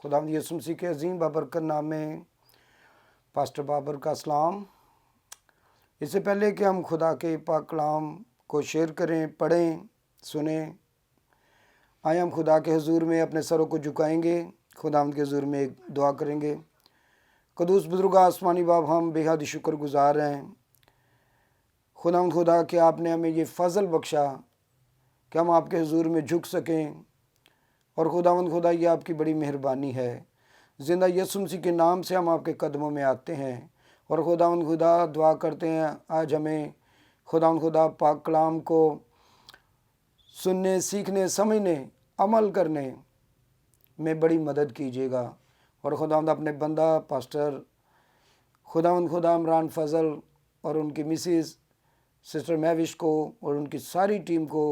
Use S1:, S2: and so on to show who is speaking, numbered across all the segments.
S1: खुदावंद यीशु मसीह के अजीम बाबरकत नाम में पास्टर बाबर का सलाम। इससे पहले कि हम खुदा के पाक कलाम को शेयर करें, पढ़ें, सुनें, आए हम खुदा के हुजूर में अपने सरों को झुकाएंगे, खुदावंद के हुजूर में एक दुआ करेंगे। कदूस बुजुर्ग आसमानी बाप, हम बेहद ही शुक्रगुजार हैं खुदावंद खुदा कि आपने हमें ये फ़ज़ल बख्शा कि हम आपके हुजूर में झुक सकें। और खुदावंद खुदा, ये आपकी बड़ी मेहरबानी है। ज़िंदा यीशु मसीह के नाम से हम आपके कदमों में आते हैं और खुदावंद खुदा दुआ करते हैं आज हमें खुदावंद खुदा पाक कलाम को सुनने, सीखने, समझने, अमल करने में बड़ी मदद कीजिएगा। और खुदावंद अपने बंदा पास्टर खुदावंद खुदा इमरान फ़ज़ल और उनकी मिसेस सिस्टर महविश को और उनकी सारी टीम को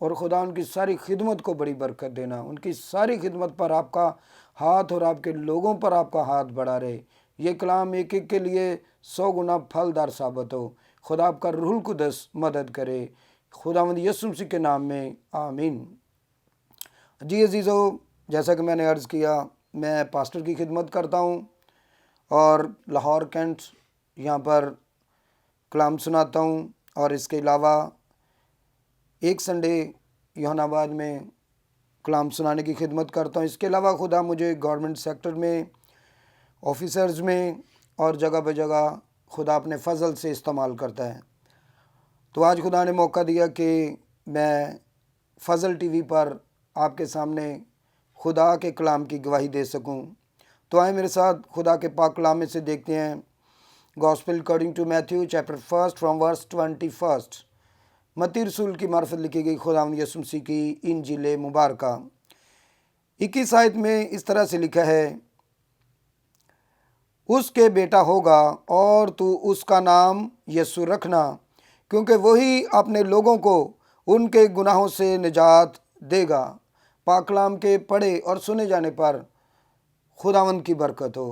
S1: और खुदा उनकी सारी खिदमत को बड़ी बरकत देना। उनकी सारी खिदमत पर आपका हाथ और आपके लोगों पर आपका हाथ बढ़ा रहे। ये कलाम एक एक के लिए 100 गुना फलदार साबित हो। खुदा आपका रूहुल कुद्दस मदद करे, खुदावंद यीशु मसीह के नाम में आमीन। जी अजीज़ो, जैसा कि मैंने अर्ज़ किया, मैं पास्टर की खिदमत करता हूँ और लाहौर कैंट यहाँ पर कलाम सुनाता हूँ। और इसके अलावा एक संडे यूहन्नाबाद में कलाम सुनाने की खिदमत करता हूँ। इसके अलावा खुदा मुझे गवर्नमेंट सेक्टर में, ऑफिसर्स में और जगह ब जगह खुदा अपने फ़ज़ल से इस्तेमाल करता है। तो आज खुदा ने मौका दिया कि मैं फ़ज़ल टीवी पर आपके सामने खुदा के कलाम की गवाही दे सकूं। तो आए मेरे साथ खुदा के पाक कलाम में से देखते हैं gospel according to Matthew chapter 1 from verse 21। मत्ती रसूल की मार्फत लिखी गई खुदावंद यीशु मसीह की इंजील मुबारका 21 आयत में इस तरह से लिखा है, उसके बेटा होगा और तू उसका नाम यीशु रखना, क्योंकि वही अपने लोगों को उनके गुनाहों से निजात देगा। पाक कलाम के पढ़े और सुने जाने पर खुदावंद की बरकत हो।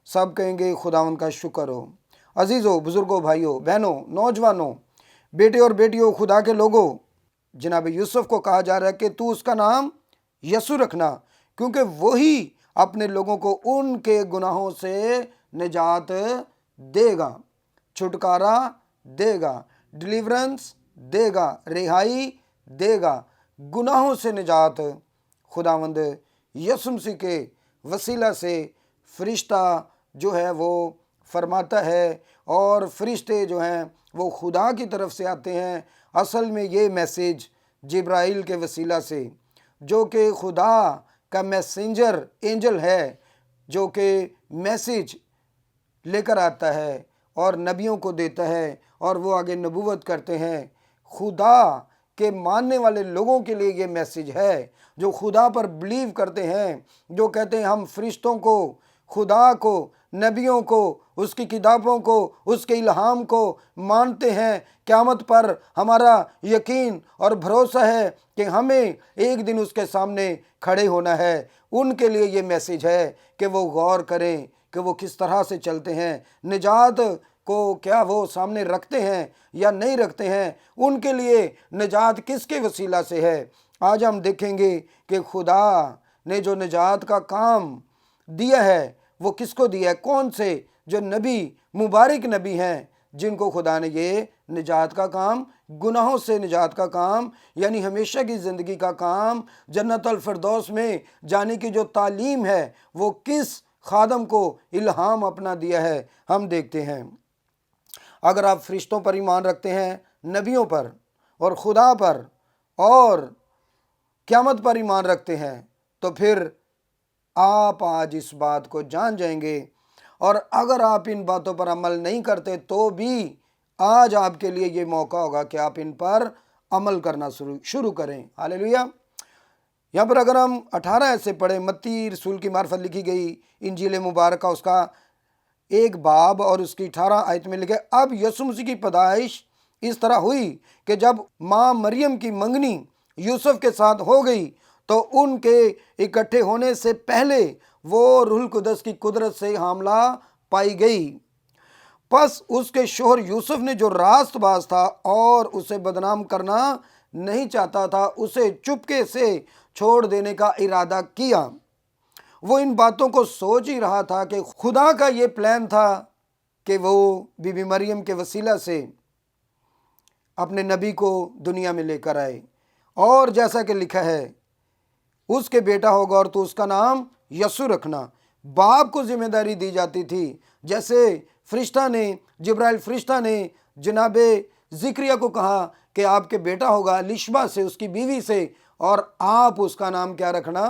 S1: सब कहेंगे खुदावंद का शुक्र हो। अजीज़ों, बुज़ुर्गों, भाइयों, बहनों, नौजवानों, बेटे और बेटियों, खुदा के लोगों, जनाब यूसुफ को कहा जा रहा है कि तू उसका नाम यीशु रखना, क्योंकि वही अपने लोगों को उनके गुनाहों से निजात देगा, छुटकारा देगा, डिलीवरेंस देगा, रिहाई देगा, गुनाहों से निजात खुदावंद यीशु मसीह के वसीला से फरिश्ता जो है वो फरमाता है। और फरिश्ते जो हैं वो खुदा की तरफ से आते हैं। असल में ये मैसेज जिब्राइल के वसीला से, जो कि खुदा का मैसेंजर एंजल है, जो कि मैसेज लेकर आता है और नबियों को देता है और वो आगे नबूवत करते हैं। खुदा के मानने वाले लोगों के लिए ये मैसेज है, जो खुदा पर बिलीव करते हैं, जो कहते हैं हम फरिश्तों को, खुदा को, नबियों को, उसकी किताबों को, उसके इल्हाम को मानते हैं। क़यामत पर हमारा यकीन और भरोसा है कि हमें एक दिन उसके सामने खड़े होना है। उनके लिए ये मैसेज है कि वो गौर करें कि वो किस तरह से चलते हैं, निजात को क्या वो सामने रखते हैं या नहीं रखते हैं, उनके लिए निजात किसके वसीला से है। आज हम देखेंगे कि खुदा ने जो निजात का काम दिया है वो किसको दिया है, कौन से जो नबी, मुबारक नबी हैं, जिनको खुदा ने ये निजात का काम, गुनाहों से निजात का काम, यानी हमेशा की ज़िंदगी का काम, जन्नतुल फिरदौस में जाने की जो तालीम है, वो किस खादम को इल्हाम अपना दिया है, हम देखते हैं। अगर आप फरिश्तों पर ईमान रखते हैं, नबियों पर और खुदा पर और क़यामत पर ईमान रखते हैं, तो फिर आप आज इस बात को जान जाएंगे। और अगर आप इन बातों पर अमल नहीं करते तो भी आज आपके लिए ये मौका होगा कि आप इन पर अमल करना शुरू करें। हालेलुया। यहाँ पर अगर हम 18 से पढ़े, मत्ती रसूल की मार्फत लिखी गई इंजील मुबारक उसका 1 बाब और उसकी 18 आयत में लिखे, अब यीशु मसीह की पैदाइश इस तरह हुई कि जब माँ मरियम की मंगनी यूसुफ के साथ हो गई तो उनके इकट्ठे होने से पहले वो रूहुल कुद्दस की कुदरत से हामला पाई गई। बस उसके शोहर यूसुफ ने जो रास्तबाज था और उसे बदनाम करना नहीं चाहता था, उसे चुपके से छोड़ देने का इरादा किया। وہ ان باتوں کو سوچ ہی رہا تھا کہ خدا کا یہ پلان تھا کہ وہ بی بی مریم کے وسیلہ سے اپنے نبی کو دنیا میں لے کر آئے، اور جیسا کہ لکھا ہے اس کے بیٹا ہوگا اور تو اس کا نام یسوع رکھنا۔ باپ کو ذمہ داری دی جاتی تھی، جیسے فرشتہ نے، جبرائیل فرشتہ نے جناب زکریا کو کہا کہ آپ کے بیٹا ہوگا الشبہ سے، اس کی بیوی سے، اور آپ اس کا نام کیا رکھنا؟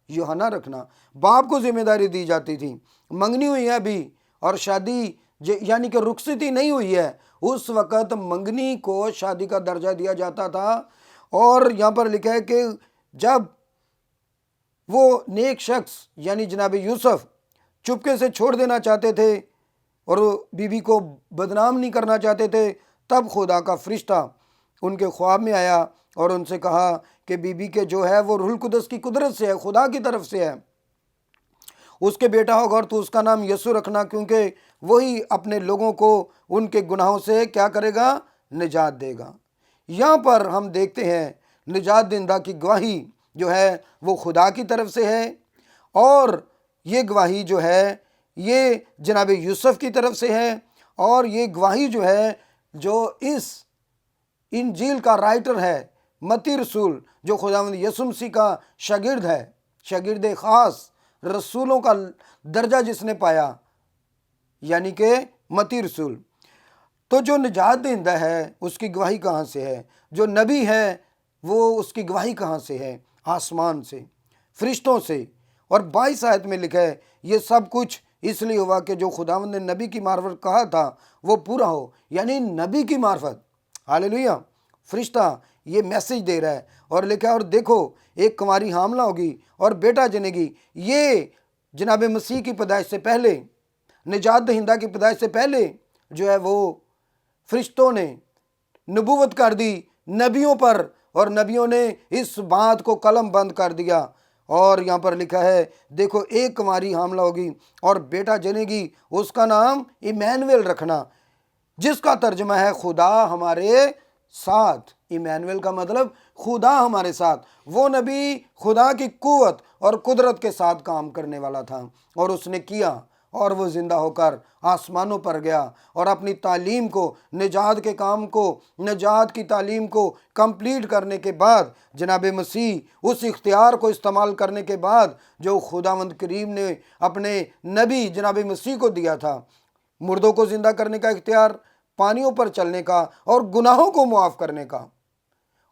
S1: یوحنا رکھنا۔ باپ کو ذمہ داری دی جاتی تھی۔ منگنی ہوئی ہے ابھی اور شادی یعنی کہ رخصتی نہیں ہوئی ہے، اس وقت منگنی کو شادی کا درجہ دیا جاتا تھا۔ اور یہاں پر لکھا ہے کہ جب وہ نیک شخص یعنی جناب یوسف چپکے سے چھوڑ دینا چاہتے تھے اور بیوی کو بدنام نہیں کرنا چاہتے تھے، تب خدا کا فرشتہ ان کے خواب میں آیا اور ان سے کہا کہ بیوی کے جو ہے وہ روح القدس کی قدرت سے ہے، خدا کی طرف سے ہے، اس کے بیٹا ہوگا اور تو اس کا نام یسوع رکھنا، کیونکہ وہی اپنے لوگوں کو ان کے گناہوں سے کیا کرے گا؟ نجات دے گا۔ یہاں پر ہم دیکھتے ہیں نجات دہندہ کی گواہی جو ہے وہ خدا کی طرف سے ہے، اور یہ گواہی جو ہے یہ جناب یوسف کی طرف سے ہے، اور یہ گواہی جو ہے جو اس انجیل کا رائٹر ہے متی رسول، جو خداوند یسوع مسیح کا شاگرد ہے، شاگرد خاص، رسولوں کا درجہ جس نے پایا، یعنی کہ متی رسول۔ تو جو نجات دہندہ ہے اس کی گواہی کہاں سے ہے؟ جو نبی ہے وہ اس کی گواہی کہاں سے ہے؟ آسمان سے، فرشتوں سے۔ اور 22 آیت میں لکھا ہے یہ سب کچھ اس لیے ہوا کہ جو خداوند نے نبی کی معرفت کہا تھا وہ پورا ہو، یعنی نبی کی معرفت۔ ہاللیلویہ۔ فرشتہ یہ میسج دے رہا ہے اور لکھا ہے اور دیکھو ایک کنواری حاملہ ہوگی اور بیٹا جنے گی۔ یہ جناب مسیح کی پیدائش سے پہلے، نجات دہندہ کی پیدائش سے پہلے جو ہے وہ فرشتوں نے نبوت کر دی نبیوں پر، اور نبیوں نے اس بات کو قلم بند کر دیا۔ اور یہاں پر لکھا ہے دیکھو ایک کنواری حاملہ ہوگی اور بیٹا جنے گی، اس کا نام ایمینویل رکھنا، جس کا ترجمہ ہے خدا ہمارے ساتھ۔ ایمینویل کا مطلب خدا ہمارے ساتھ۔ وہ نبی خدا کی قوت اور قدرت کے ساتھ کام کرنے والا تھا، اور اس نے کیا، اور وہ زندہ ہو کر آسمانوں پر گیا اور اپنی تعلیم کو، نجات کے کام کو، نجات کی تعلیم کو کمپلیٹ کرنے کے بعد، جناب مسیح اس اختیار کو استعمال کرنے کے بعد جو خداوند کریم نے اپنے نبی جناب مسیح کو دیا تھا، مردوں کو زندہ کرنے کا اختیار، پانیوں پر چلنے کا اور گناہوں کو معاف کرنے کا،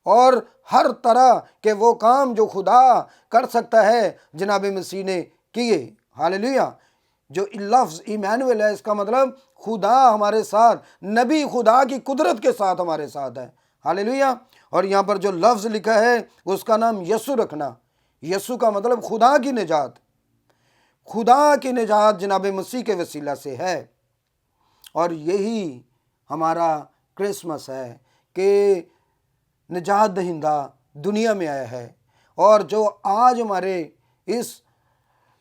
S1: اور ہر طرح کے وہ کام جو خدا کر سکتا ہے جناب مسیح نے کیے۔ ہاللیلویہ۔ جو لفظ ایمینویل ہے اس کا مطلب خدا ہمارے ساتھ، نبی خدا کی قدرت کے ساتھ ہمارے ساتھ ہے۔ ہاللیلویہ۔ اور یہاں پر جو لفظ لکھا ہے اس کا نام یسوع رکھنا۔ یسوع کا مطلب خدا کی نجات۔ خدا کی نجات جناب مسیح کے وسیلہ سے ہے، اور یہی ہمارا کرسمس ہے کہ نجات دہندہ دنیا میں آیا ہے۔ اور جو آج ہمارے اس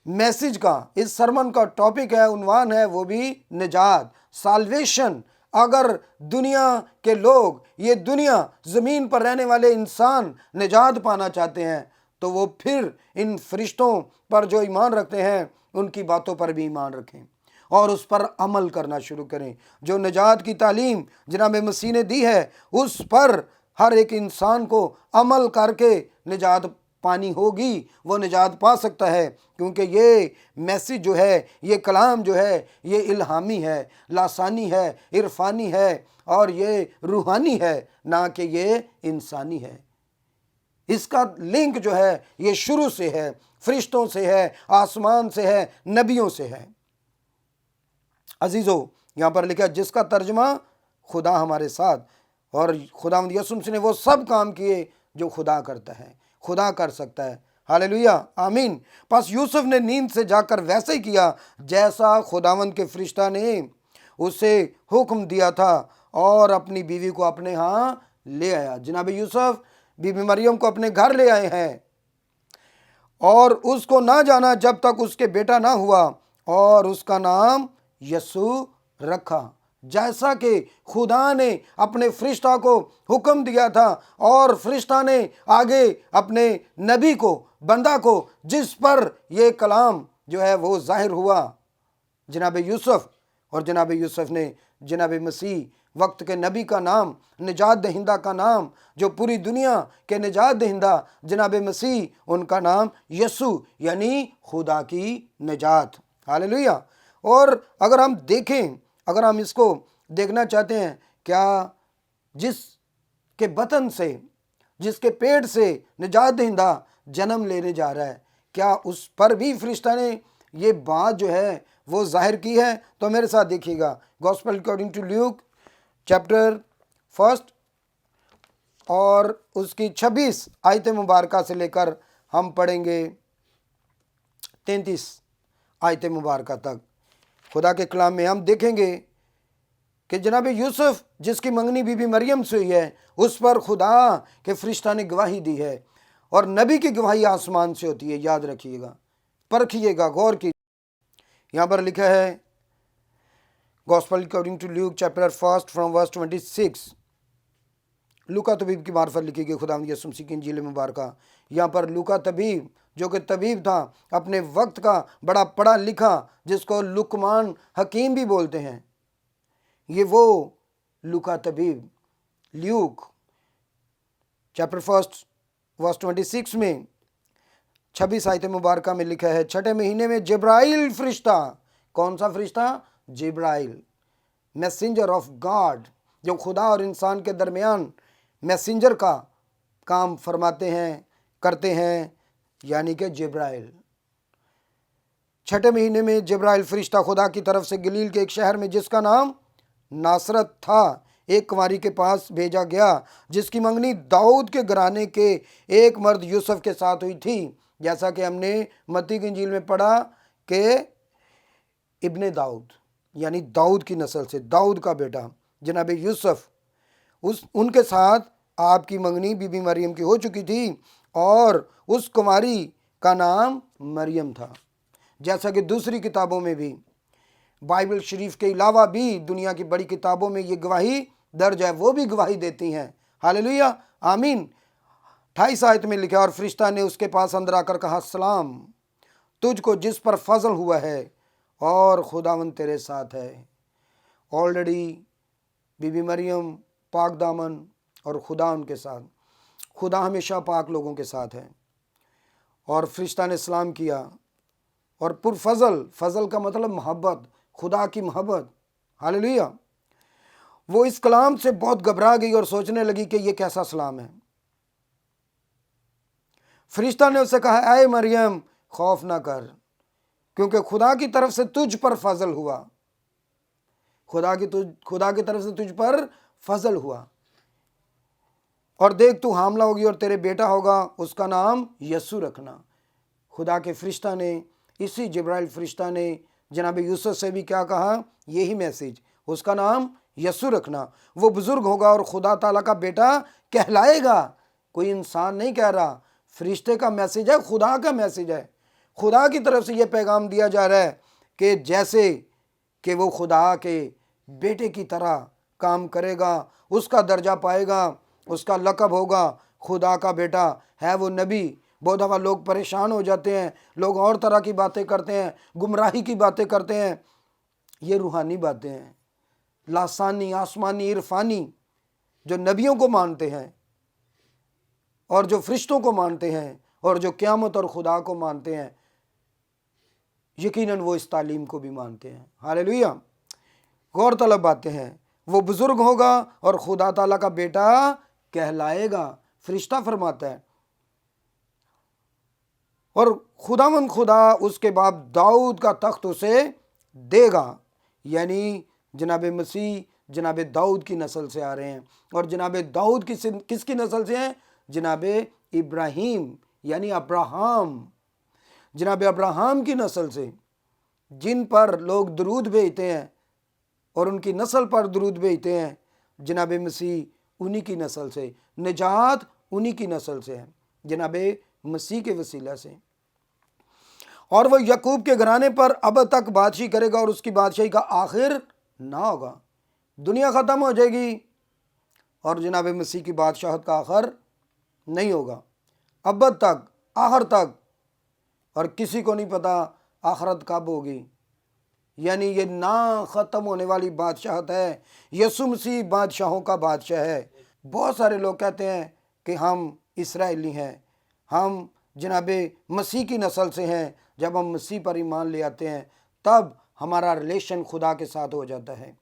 S1: میسج کا، اس سرمن کا ٹاپک ہے، عنوان ہے، وہ بھی نجات، سالویشن۔ اگر دنیا کے لوگ، یہ دنیا، زمین پر رہنے والے انسان نجات پانا چاہتے ہیں تو وہ پھر ان فرشتوں پر جو ایمان رکھتے ہیں ان کی باتوں پر بھی ایمان رکھیں اور اس پر عمل کرنا شروع کریں۔ جو نجات کی تعلیم جناب مسیح نے دی ہے اس پر ہر ایک انسان کو عمل کر کے نجات پانی ہوگی، وہ نجات پا سکتا ہے، کیونکہ یہ میسج جو ہے، یہ کلام جو ہے، یہ الہامی ہے، لاسانی ہے، عرفانی ہے، اور یہ روحانی ہے، نہ کہ یہ انسانی ہے۔ اس کا لنک جو ہے یہ شروع سے ہے، فرشتوں سے ہے، آسمان سے ہے، نبیوں سے ہے۔ عزیزو، یہاں پر لکھا ہے جس کا ترجمہ خدا ہمارے ساتھ، اور خداوند یسوع مسیح نے وہ سب کام کیے جو خدا کرتا ہے، خدا کر سکتا ہے۔ ہاللیلویہ، آمین۔ پس یوسف نے نیند سے جا کر ویسے ہی کیا جیسا خداوند کے فرشتہ نے اسے حکم دیا تھا، اور اپنی بیوی کو اپنے ہاں لے آیا۔ جناب یوسف بی بی مریم کو اپنے گھر لے آئے ہیں، اور اس کو نہ جانا جب تک اس کے بیٹا نہ ہوا، اور اس کا نام یسوع رکھا، جیسا کہ خدا نے اپنے فرشتہ کو حکم دیا تھا، اور فرشتہ نے آگے اپنے نبی کو، بندہ کو، جس پر یہ کلام جو ہے وہ ظاہر ہوا جناب یوسف، اور جناب یوسف نے جناب مسیح وقت کے نبی کا نام، نجات دہندہ کا نام، جو پوری دنیا کے نجات دہندہ جناب مسیح، ان کا نام یسوع یعنی خدا کی نجات۔ ہاللیلویہ۔ اور اگر ہم دیکھیں، اگر ہم اس کو دیکھنا چاہتے ہیں، کیا جس کے بطن سے، جس کے پیٹ سے نجات دہندہ جنم لینے جا رہا ہے، کیا اس پر بھی فرشتہ نے یہ بات جو ہے وہ ظاہر کی ہے؟ تو میرے ساتھ دیکھیے گا، gospel according to Luke chapter 1 اور اس کی 26 آیت مبارکہ سے لے کر ہم پڑھیں گے 33 آیت مبارکہ تک۔ خدا کے کلام میں ہم دیکھیں گے کہ جناب یوسف جس کی منگنی بی بی مریم سے ہوئی ہے، اس پر خدا کے فرشتہ نے گواہی دی ہے، اور نبی کی گواہی آسمان سے ہوتی ہے، یاد رکھیے گا، پرکھیے گا، غور کیجیے۔ یہاں پر لکھا ہے gospel according to Luke chapter 1 from verse 26، لوکا طبیب کی معرفت لکھی گئی خداوند یسوع مسیح کی انجیل مبارکہ۔ یہاں پر لوکا طبیب جو کہ طبیب تھا، اپنے وقت کا بڑا پڑھا لکھا، جس کو لقمان حکیم بھی بولتے ہیں، یہ وہ لوکا طبیب لیوک چیپٹر 1 ورس 26 میں 26 آیت مبارکہ میں لکھا ہے، چھٹے مہینے میں جبرائیل فرشتہ، کون سا فرشتہ؟ جبرائیل، میسنجر آف گاڈ، جو خدا اور انسان کے درمیان میسنجر کا کام فرماتے ہیں، کرتے ہیں، یعنی کہ جبرائیل۔ چھٹے مہینے میں جبرائیل فرشتہ خدا کی طرف سے گلیل کے ایک شہر میں جس کا نام ناصرت تھا، ایک کنواری کے پاس بھیجا گیا، جس کی منگنی داؤد کے گھرانے کے ایک مرد یوسف کے ساتھ ہوئی تھی، جیسا کہ ہم نے متی کی انجیل میں پڑھا کہ ابن داؤد یعنی داؤد کی نسل سے، داؤد کا بیٹا جناب یوسف، ان کے ساتھ آپ کی منگنی بی بی مریم کی ہو چکی تھی، اور اس کماری کا نام مریم تھا۔ جیسا کہ دوسری کتابوں میں بھی، بائبل شریف کے علاوہ بھی دنیا کی بڑی کتابوں میں یہ گواہی درج ہے، وہ بھی گواہی دیتی ہیں۔ ہاللیلویہ، آمین۔ 28 آیت میں لکھا، اور فرشتہ نے اس کے پاس اندر آ کر کہا، سلام تجھ کو جس پر فضل ہوا ہے اور خداوند تیرے ساتھ ہے۔ آلریڈی بی بی مریم پاک دامن، اور خدا ان کے ساتھ، خدا ہمیشہ پاک لوگوں کے ساتھ ہے۔ اور فرشتہ نے سلام کیا، اور پر فضل، فضل کا مطلب محبت، خدا کی محبت، ہاللیلویہ، وہ اس کلام سے بہت گھبرا گئی اور سوچنے لگی کہ یہ کیسا سلام ہے۔ فرشتہ نے اسے کہا، اے مریم خوف نہ کر، کیونکہ خدا کی طرف سے تجھ پر فضل ہوا، خدا کی طرف سے تجھ پر فضل ہوا، اور دیکھ تو حاملہ ہوگی اور تیرے بیٹا ہوگا، اس کا نام یسوع رکھنا۔ خدا کے فرشتہ نے، اسی جبرائیل فرشتہ نے جناب یوسف سے بھی کیا کہا؟ یہی میسیج، اس کا نام یسوع رکھنا، وہ بزرگ ہوگا اور خدا تعالیٰ کا بیٹا کہلائے گا۔ کوئی انسان نہیں کہہ رہا، فرشتے کا میسیج ہے، خدا کا میسیج ہے، خدا کی طرف سے یہ پیغام دیا جا رہا ہے کہ جیسے کہ وہ خدا کے بیٹے کی طرح کام کرے گا، اس کا درجہ پائے گا، اس کا لقب ہوگا خدا کا بیٹا ہے۔ وہ نبی، بہت دفعہ لوگ پریشان ہو جاتے ہیں، لوگ اور طرح کی باتیں کرتے ہیں، گمراہی کی باتیں کرتے ہیں، یہ روحانی باتیں ہیں، لاسانی، آسمانی، عرفانی، جو نبیوں کو مانتے ہیں اور جو فرشتوں کو مانتے ہیں اور جو قیامت اور خدا کو مانتے ہیں، یقیناً وہ اس تعلیم کو بھی مانتے ہیں۔ ہاللیلویہ، غور طلب باتیں ہیں۔ وہ بزرگ ہوگا اور خدا تعالیٰ کا بیٹا کہلائے گا، فرشتہ فرماتا ہے، اور خداوند خدا اس کے باپ داؤد کا تخت اسے دے گا، یعنی جناب مسیح جناب داؤد کی نسل سے آ رہے ہیں، اور جناب داؤد کس کی نسل سے ہیں؟ جناب ابراہیم یعنی ابراہم، جناب ابراہم کی نسل سے، جن پر لوگ درود بھیجتے ہیں اور ان کی نسل پر درود بھیجتے ہیں، جناب مسیح انہی کی نسل سے، نجات انہی کی نسل سے ہے، جناب مسیح کے وسیلہ سے۔ اور وہ یعقوب کے گھرانے پر اب تک بادشاہی کرے گا، اور اس کی بادشاہی کا آخر نہ ہوگا۔ دنیا ختم ہو جائے گی اور جناب مسیح کی بادشاہت کا آخر نہیں ہوگا، اب تک، آخر تک، اور کسی کو نہیں پتا आखरत कब होगी। यानी ये ना ख़त्म होने वाली बादशाहत है। यसु मसीह बादशाहों का बादशाह है। बहुत सारे लोग कहते हैं कि हम इसराइली हैं, हम जनाबे मसीह की नस्ल से हैं। जब हम मसीह पर ईमान ले आते हैं तब हमारा रिलेशन खुदा के साथ हो जाता है,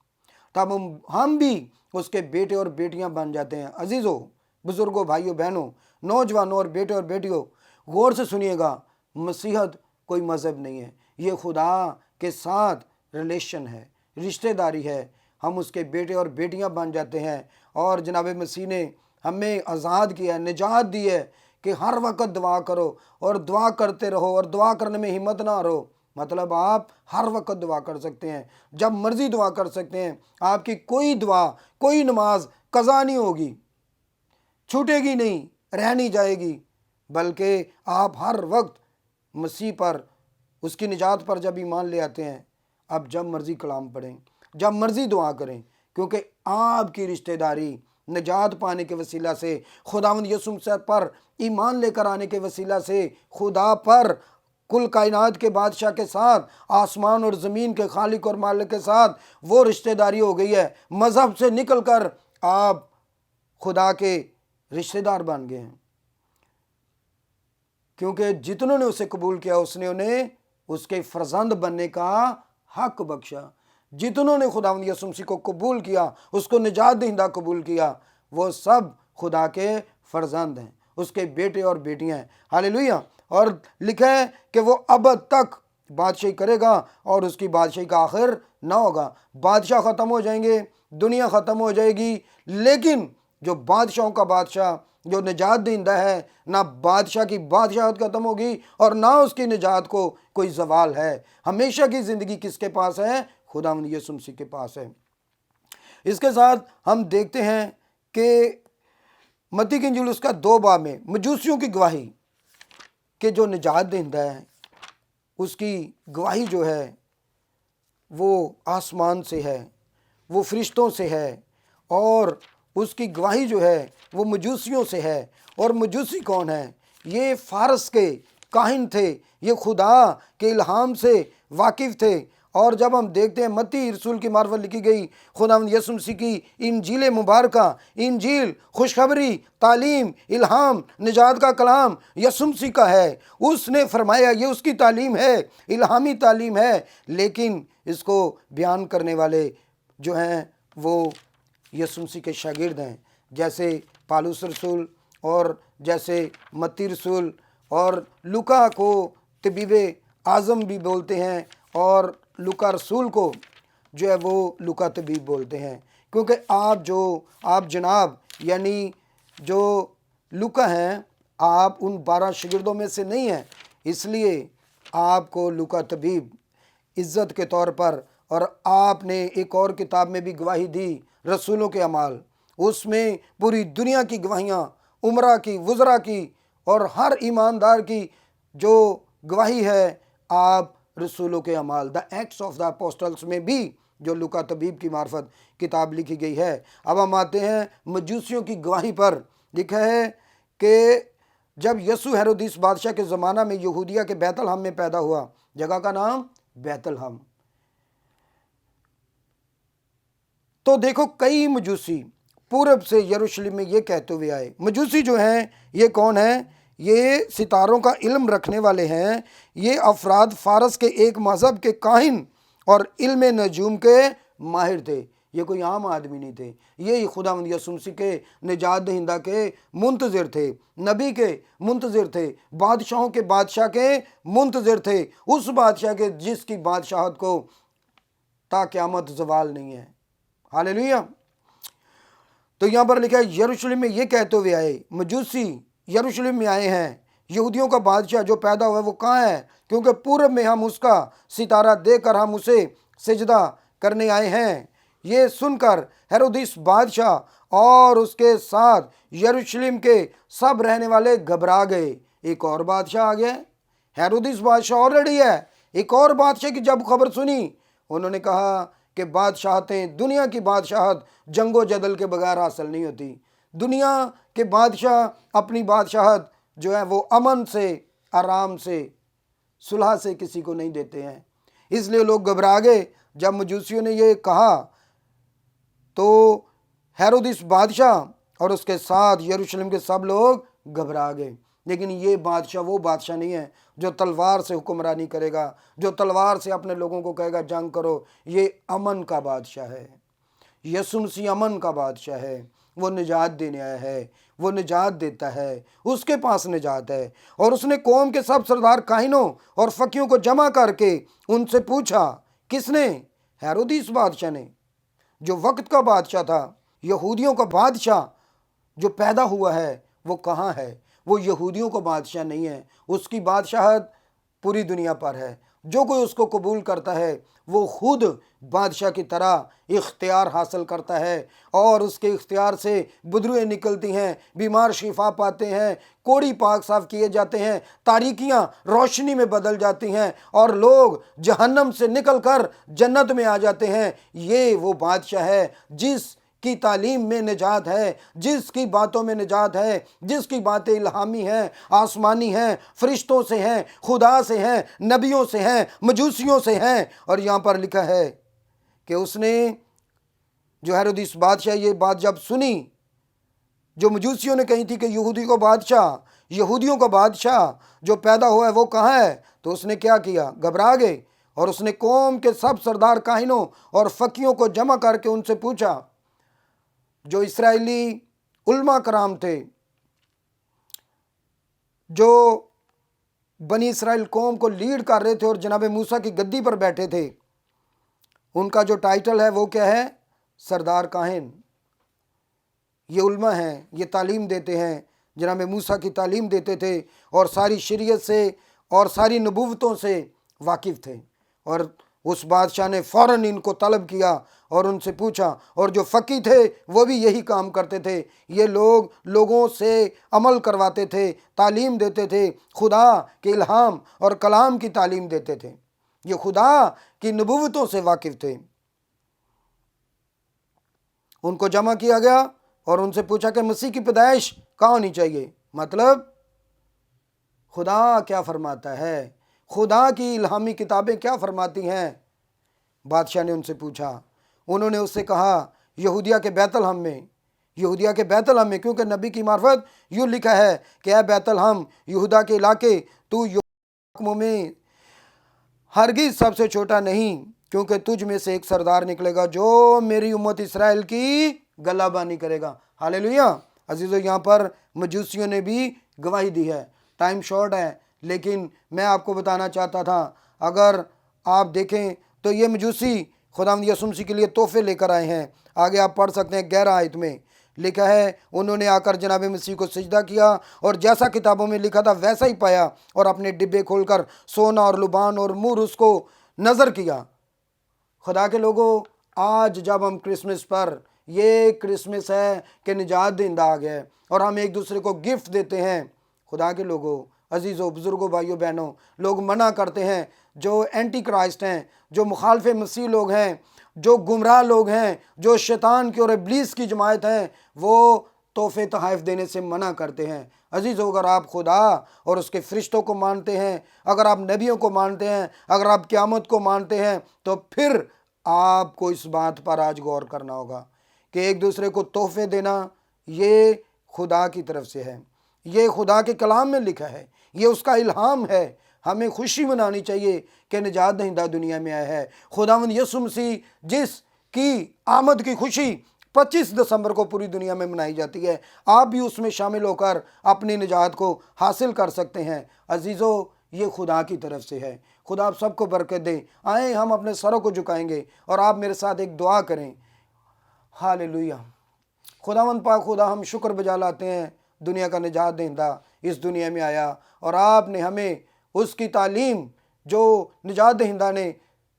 S1: तब हम भी उसके बेटे और बेटियां बन जाते हैं। अजीज़ों, बुज़ुर्गों, भाइयों बहनों, नौजवानों और बेटे और बेटियों, गौर से सुनिएगा, मसीहत कोई मज़हब नहीं है। ये खुदा के साथ रिलेशन है, रिश्तेदारी है। हम उसके बेटे और बेटियां बन जाते हैं। और जनाब मसीह ने हमें आज़ाद किया है, निजात दी है कि हर वक्त दुआ करो और दुआ करते रहो और दुआ करने में हिम्मत ना हारो। मतलब आप हर वक्त दुआ कर सकते हैं, जब मर्जी दुआ कर सकते हैं। आपकी कोई दुआ, कोई नमाज कज़ा नहीं होगी, छूटेगी नहीं, रह नहीं जाएगी, बल्कि आप हर वक्त मसीह पर, उसकी निजात पर जब ईमान ले आते हैं, अब जब मर्जी कलाम पढ़ें, जब मर्जी दुआ करें, क्योंकि आपकी रिश्तेदारी निजात पाने के वसीला से, खुदावंद यीशु मसीह पर ईमान लेकर आने के वसीला से, खुदा पर, कुल कायनात के बादशाह के साथ, आसमान और ज़मीन के खालिक और मालिक के साथ वो रिश्तेदारी हो गई है। मज़हब से निकल कर आप खुदा के रिश्तेदार बन गए हैं, क्योंकि जितनों ने उसे कबूल किया उसने उन्हें उसके फर्जंद बनने का हक बख्शा। जितनों ने खुदावंद यीशु मसीह को कबूल किया, उसको निजात दहिंदा कबूल किया, वो सब खुदा के फर्जंद हैं, उसके बेटे और बेटियां हैं। हालेलुया। और लिखा है कि वो अब तक बादशाही करेगा और उसकी बादशाही का आखिर ना होगा। बादशाह ख़त्म हो जाएंगे, दुनिया ख़त्म हो जाएगी, लेकिन जो बादशाहों का बादशाह, जो निजात दहिंदा है, ना बादशाह की बादशाहत ख़त्म होगी और ना उसकी निजात को कोई ज़वाल है। हमेशा की ज़िंदगी किसके पास है? खुदावंद यीशु मसीह के पास है। इसके साथ हम देखते हैं कि मत्ती की इंजील उसका 2 बाब में मजूसियों की गवाही कि जो निजात दहिंदा है, उसकी गवाही जो है वो आसमान से है, वो फरिश्तों से है, और उसकी गवाही जो है वो मजूसियों से है। और मजूसी कौन है? ये फारस के काहिन थे, ये खुदा के इल्हाम से वाकिफ़ थे। और जब हम देखते हैं मत्ती रसूल की मार्फत लिखी गई खुदावंद यीशु मसीह की इंजील मुबारका, इंजील खुशखबरी, तालीम, इल्हाम, निजात का कलाम यीशु मसीह का है। उसने फरमाया ये उसकी तालीम है, इल्हामी तालीम है, लेकिन इसको बयान करने वाले जो हैं वो यीशु मसीह के शागिर्द हैं, जैसे पालूस रसूल और जैसे मत्ती रसूल, और लूका को तबीब आज़म भी बोलते हैं और लूका रसूल को जो है वो लूका तबीब बोलते हैं। क्योंकि आप जनाब यानी जो लूका हैं, आप उन 12 शागिर्दों में से नहीं हैं, इसलिए आपको लूका तबीब इज़्ज़त के तौर पर, और आपने एक और किताब में भी गवाही दी, रसूलों के अमाल, उसमें पूरी दुनिया की गवाहियाँ, उमरा की, वज़रा की और हर ईमानदार की जो गवाही है, आप रसूलों के अमाल, the acts of the apostles में भी जो लूका तबीब की मार्फत किताब लिखी गई है। अब हम आते हैं मजूसियों की गवाही पर। लिखा है कि जब यसु हेरोदिस बादशाह के ज़माना में यहूदिया के बैतलहम में पैदा हुआ, जगह का नाम बैतलहम, तो देखो कई मजूसी पूरब से यरूशलेम में ये कहते हुए आए। मजूसी जो हैं ये कौन है? ये सितारों का इल्म रखने वाले हैं। ये अफराद फारस के एक मज़हब के काहिन और इल्म नजूम के माहिर थे। ये कोई आम आदमी नहीं थे, ये खुदावंद यीशु मसीह के निजात दहिंदा के मुंतज़िर थे, नबी के मुंतज़िर थे, बादशाहों के बादशाह के मुंतज़िर थे, उस बादशाह के जिसकी बादशाहत को ता क़यामत ज़वाल नहीं है। हालेलुया। तो यहाँ पर लिखा है यरूशलेम में ये कहते हुए आए, मजूसी यरूशलेम में आए हैं, यहूदियों का बादशाह जो पैदा हुआ है वो कहाँ है? क्योंकि पूर्व में हम उसका सितारा देकर हम उसे सिजदा करने आए हैं। ये सुनकर हेरोदिस बादशाह और उसके साथ यरूशलेम के सब रहने वाले घबरा गए। एक और बादशाह आ गया, हेरोदिस बादशाह ऑलरेडी है, एक और बादशाह की जब खबर सुनी, उन्होंने कहा कि बादशाहतें, दुनिया की बादशाहत जंगो जदल के बगैर हासिल नहीं होती। दुनिया के बादशाह अपनी बादशाहत जो है वो अमन से, आराम से सुलह से किसी को नहीं देते हैं। इसलिए लोग घबरा गए। जब मजूसियों ने ये कहा तो हेरोदिस बादशाह और उसके साथ यरूशलेम के सब लोग घबरा गए। लेकिन ये बादशाह वो बादशाह नहीं है जो तलवार से हुक्मरानी करेगा, जो तलवार से अपने लोगों को कहेगा जंग करो। ये अमन का बादशाह है। यीशु मसीह अमन का बादशाह है। वो निजात देने आया है, वो निजात देता है, उसके पास निजात है। और उसने कौम के सब सरदार काहिनों और फकीरों को जमा करके उनसे पूछा। किसने? हेरोदिस बादशाह ने, जो वक्त का बादशाह था। यहूदियों का बादशाह जो पैदा हुआ है वो कहाँ है? वो यहूदियों का बादशाह नहीं है, उसकी बादशाहत पूरी दुनिया पर है। जो कोई उसको कबूल करता है वो खुद बादशाह की तरह इख्तियार हासिल करता है, और उसके इख्तियार से बदरुएँ निकलती हैं, बीमार शिफा पाते हैं, कोड़ी पाक साफ किए जाते हैं, तारीकियां रोशनी में बदल जाती हैं, और लोग जहन्नम से निकलकर जन्नत में आ जाते हैं। ये वो बादशाह है जिस की तालीम में निजात है, जिसकी बातों में निजात है, जिसकी बातें इल्हामी हैं, आसमानी हैं, फरिश्तों से हैं, खुदा से हैं, नबियों से हैं, मजूसियों से हैं। और यहाँ पर लिखा है कि उसने, जो हेरोदिस बादशाह, ये बात जब सुनी जो मजूसियों ने कही थी कि यहूदियों का बादशाह जो पैदा हुआ है वो कहाँ है, तो उसने क्या किया? घबरा गए। और उसने कौम के सब सरदार काहिनों और फकीयों को जमा करके उनसे पूछा, जो इस्राएली उलमा कराम थे, जो बनी इसराइल कौम को लीड कर रहे थे और जनाब मूसा की गद्दी पर बैठे थे, उनका जो टाइटल है वो क्या है? सरदार काहिन। ये उलमा हैं, ये तालीम देते हैं, जनाब मूसा की तालीम देते थे और सारी शरीयत से और सारी नबूवतों से वाकिफ़ थे। और उस बादशाह ने फ़ौरन इनको तलब किया और उनसे पूछा। और जो फ़की थे वो भी यही काम करते थे। ये लोग लोगों से अमल करवाते थे, तालीम देते थे, खुदा के इल्हाम और कलाम की तालीम देते थे। ये खुदा की नबूवतों से वाकिफ़ थे। उनको जमा किया गया और उनसे पूछा कि मसीह की पैदाइश कहाँ होनी चाहिए, मतलब खुदा क्या फरमाता है, खुदा की इल्हामी किताबें क्या फरमाती हैं। बादशाह ने उनसे पूछा। उन्होंने उससे कहा, यहूदिया के बैतलहम में, यहूदिया के बैतलहम में, क्योंकि नबी की मार्फत यूँ लिखा है कि ऐ बैतलहम यहूदा के इलाके, तू यहूदा में हरगिज़ सबसे छोटा नहीं, क्योंकि तुझ में से एक सरदार निकलेगा जो मेरी उम्मत इसराइल की गलाबानी करेगा। हालेलुया। अजीज़ों, यहाँ पर मजूसियों ने भी गवाही दी है। टाइम शॉर्ट है, लेकिन मैं आपको बताना चाहता था, अगर आप देखें तो ये मजूसी खुदावंद यीशु मसीह के लिए तोहफे लेकर आए हैं। आगे आप पढ़ सकते हैं 11 आयत में लिखा है, उन्होंने आकर जनाब मसीह को सिजदा किया और जैसा किताबों में लिखा था वैसा ही पाया, और अपने डिब्बे खोलकर सोना और लुबान और मुर उसको नज़र किया। खुदा के लोगों, आज जब हम क्रिसमस पर, ये क्रिसमस है कि निजात दहिंदा आ गया है और हम एक दूसरे को गिफ्ट देते हैं। खुदा के लोगों, अजीज़ों, बुज़ुर्गों, भाइयों बहनों, लोग मना करते हैं, जो एंटी क्राइस्ट हैं, जो मुखालफे मसीह लोग हैं, जो गुमराह लोग हैं, जो शैतान की और इब्लीस की जमात हैं, वो तोहफे तहाइफ देने से मना करते हैं। अजीज़ों, अगर आप खुदा और उसके फरिश्तों को मानते हैं, अगर आप नबियों को मानते हैं, अगर आप क़यामत को मानते हैं, तो फिर आपको इस बात पर आज गौर करना होगा कि एक दूसरे को तोहफे देना ये खुदा की तरफ से है, ये खुदा के कलाम में लिखा है, ये उसका इल्हाम है। हमें खुशी मनानी चाहिए कि निजात दहिंदा दुनिया में आया है। खुदावंद यीशु मसीह जिस की आमद की खुशी 25 दिसंबर को पूरी दुनिया में मनाई जाती है, आप भी उसमें शामिल होकर अपनी निजात को हासिल कर सकते हैं। अजीज़ों, ये खुदा की तरफ से है। खुदा आप सबको बरकत दे। आए हम अपने सरों को झुकाएंगे और आप मेरे साथ एक दुआ करें। हालेलुया। खुदावंद पाक खुदा, हम शुक्र बजा लाते हैं, दुनिया का निजात दहिंदा इस दुनिया में आया और आपने हमें उसकी तालीम, जो निजात दहिंदा ने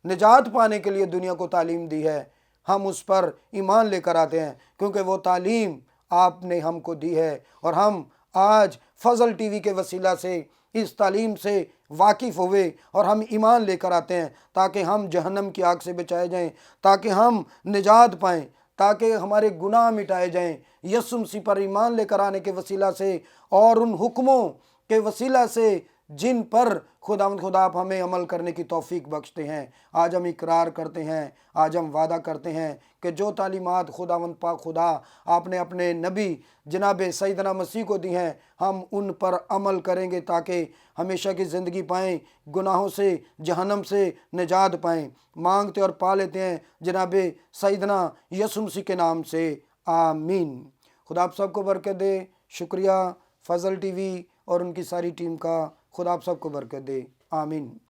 S1: निजात पाने के लिए दुनिया को तालीम दी है, हम उस पर ईमान लेकर आते हैं, क्योंकि वो तालीम आपने हमको दी है। और हम आज फजल टीवी के वसीला से इस तालीम से वाकिफ़ हुए और हम ईमान लेकर आते हैं, ताकि हम जहन्नम की आग से बचाए जाएं, ताकि हम निजात पाएँ, ताकि हमारे गुनाह मिटाए जाएं। यीशु मसीह पर ईमान लेकर आने के वसीला से और उन हुक्मों के वसीला से जिन पर خدا آپ ہمیں عمل کرنے کی توفیق بخشتے ہیں۔ آج ہم اقرار کرتے ہیں، آج ہم وعدہ کرتے ہیں کہ جو تعلیمات خداوند پاک خدا آپ نے اپنے نبی جناب سیدنا مسیح کو دی ہیں، ہم ان پر عمل کریں گے تاکہ ہمیشہ کی زندگی پائیں، گناہوں سے، جہنم سے نجات پائیں۔ مانگتے اور پا لیتے ہیں جناب سیدنا یسوع مسیح کے نام سے، آمین۔ خدا آپ سب کو برکت دے۔ شکریہ فضل ٹی وی اور ان کی ساری ٹیم کا۔ خدا آپ سب کو برکت دے، آمین۔